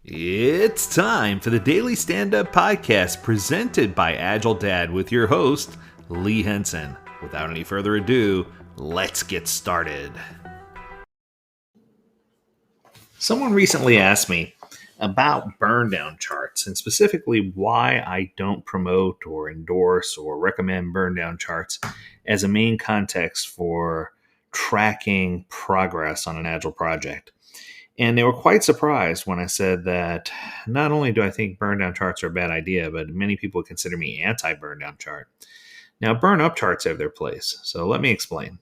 It's time for the Daily Stand Up Podcast presented by Agile Dad with your host, Lee Henson. Without any further ado, let's get started. Someone recently asked me about burn down charts and specifically why I don't promote or endorse or recommend burn down charts as a main context for tracking progress on an Agile project. And they were quite surprised when I said that not only do I think burn down charts are a bad idea, but many people consider me anti burn down chart. Now, burn up charts have their place. So let me explain.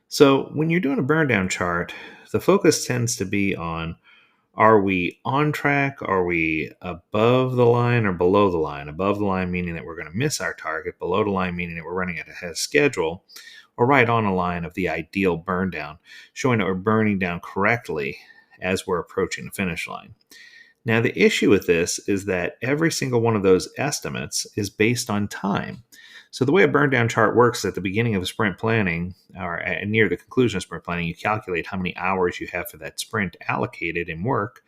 So when you're doing a burn down chart, the focus tends to be on, are we on track? Are we above the line or below the line? Above the line meaning that we're going to miss our target, below the line meaning that we're running at ahead of schedule, or right on a line of the ideal burn down, showing that we're burning down correctly as we're approaching the finish line. Now, the issue with this is that every single one of those estimates is based on time. So the way a burn down chart works is at the beginning of a sprint planning, or near the conclusion of sprint planning, you calculate how many hours you have for that sprint allocated in work,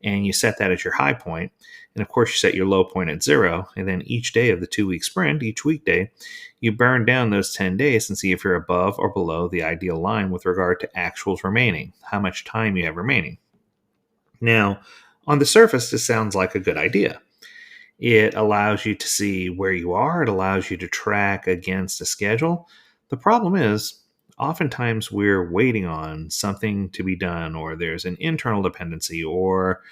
and you set that as your high point. And of course, you set your low point at 0. And then each day of the 2-week sprint, each weekday, you burn down those 10 days and see if you're above or below the ideal line with regard to actuals remaining, how much time you have remaining. Now, on the surface, this sounds like a good idea. It allows you to see where you are. It allows you to track against a schedule. The problem is, oftentimes we're waiting on something to be done, or there's an internal dependency, or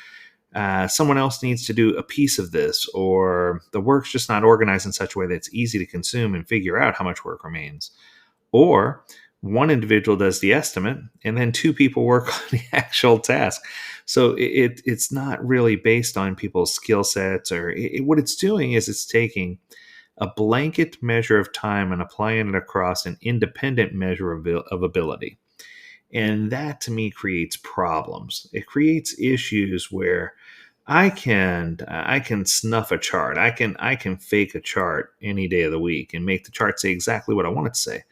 someone else needs to do a piece of this, or the work's just not organized in such a way that it's easy to consume and figure out how much work remains. Or one individual does the estimate and then 2 people work on the actual task. So it's not really based on people's skill sets, or what it's doing is it's taking a blanket measure of time and applying it across an independent measure of ability. And that to me creates problems. It creates issues where I can snuff a chart. I can fake a chart any day of the week and make the chart say exactly what I want it to say.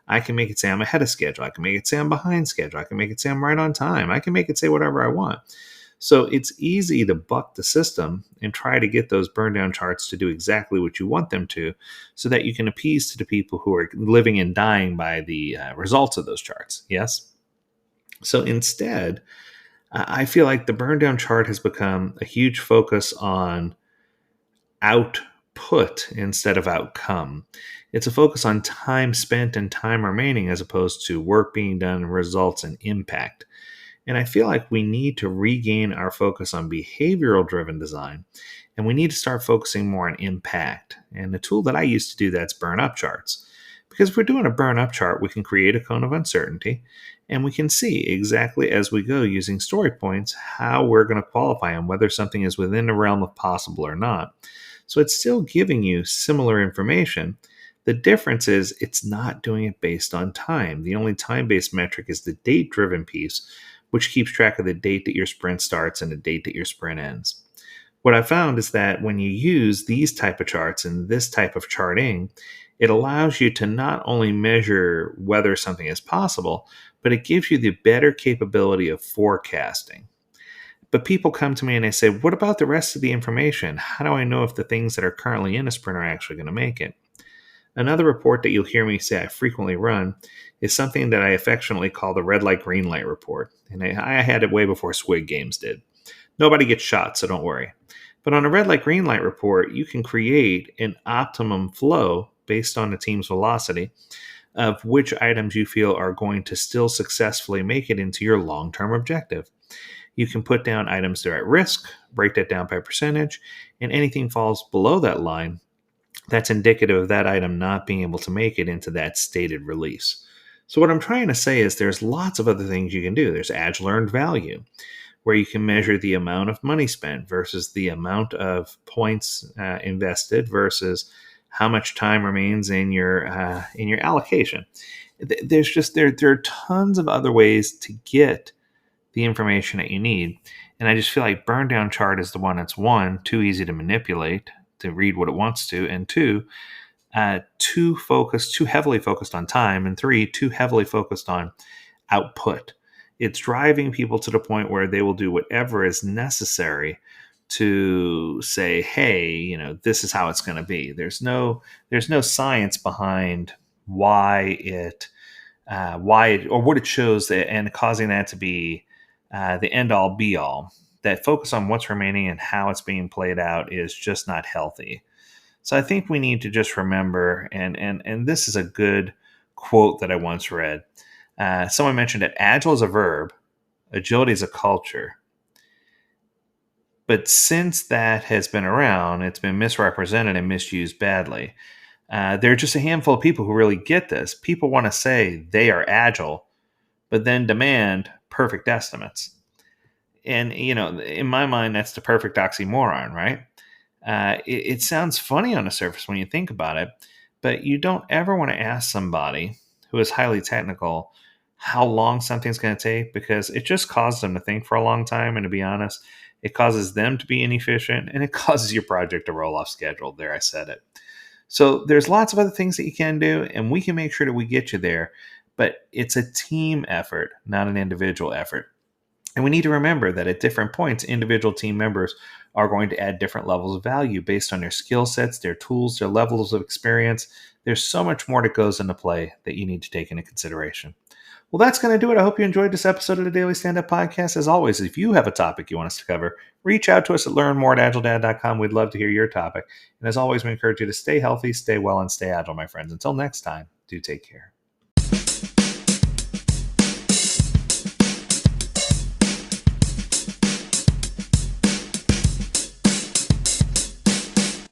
I can make it say I'm ahead of schedule. I can make it say I'm behind schedule. I can make it say I'm right on time. I can make it say whatever I want. So it's easy to buck the system and try to get those burn down charts to do exactly what you want them to, so that you can appease to the people who are living and dying by the results of those charts. Yes? So instead, I feel like the burn down chart has become a huge focus on output instead of outcome. It's a focus on time spent and time remaining as opposed to work being done, results, and impact. And I feel like we need to regain our focus on behavioral driven design, and we need to start focusing more on impact. And the tool that I use to do that's burn up charts. Because if we're doing a burn up chart, we can create a cone of uncertainty, and we can see exactly as we go using story points how we're going to qualify and whether something is within the realm of possible or not. So it's still giving you similar information. The difference is it's not doing it based on time. The only time-based metric is the date-driven piece, which keeps track of the date that your sprint starts and the date that your sprint ends. What I found is that when you use these type of charts and this type of charting, it allows you to not only measure whether something is possible, but it gives you the better capability of forecasting. But people come to me and they say, what about the rest of the information? How do I know if the things that are currently in a sprint are actually going to make it? Another report that you'll hear me say I frequently run is something that I affectionately call the red light, green light report. And I had it way before Squid Games did. Nobody gets shot, so don't worry. But on a red light, green light report, you can create an optimum flow based on the team's velocity of which items you feel are going to still successfully make it into your long-term objective. You can put down items that are at risk, break that down by percentage, and anything falls below that line, that's indicative of that item not being able to make it into that stated release. So what I'm trying to say is there's lots of other things you can do. There's Agile earned value, where you can measure the amount of money spent versus the amount of points invested versus how much time remains in your allocation. There are tons of other ways to get the information that you need, and I just feel like burn down chart is the one that's too easy to manipulate, to read what it wants to, and too heavily focused on time, and 3, too heavily focused on output. It's driving people to the point where they will do whatever is necessary to say, hey, this is how it's going to be. There's no science behind why it or what it shows and causing that to be the end all be all. That focus on what's remaining and how it's being played out is just not healthy. So I think we need to just remember, and this is a good quote that I once read. Someone mentioned that agile is a verb, agility is a culture. But since that has been around, it's been misrepresented and misused badly. There are just a handful of people who really get this. People want to say they are agile, but then demand perfect estimates. And, in my mind, that's the perfect oxymoron, right? It sounds funny on the surface when you think about it, but you don't ever want to ask somebody who is highly technical how long something's going to take, because it just causes them to think for a long time. And to be honest, it causes them to be inefficient and it causes your project to roll off schedule. There, I said it. So there's lots of other things that you can do, and we can make sure that we get you there. But it's a team effort, not an individual effort. And we need to remember that at different points, individual team members are going to add different levels of value based on their skill sets, their tools, their levels of experience. There's so much more that goes into play that you need to take into consideration. Well, that's going to do it. I hope you enjoyed this episode of the Daily Stand Up Podcast. As always, if you have a topic you want us to cover, reach out to us at learnmore@agiledad.com. We'd love to hear your topic. And as always, we encourage you to stay healthy, stay well, and stay agile, my friends. Until next time, do take care.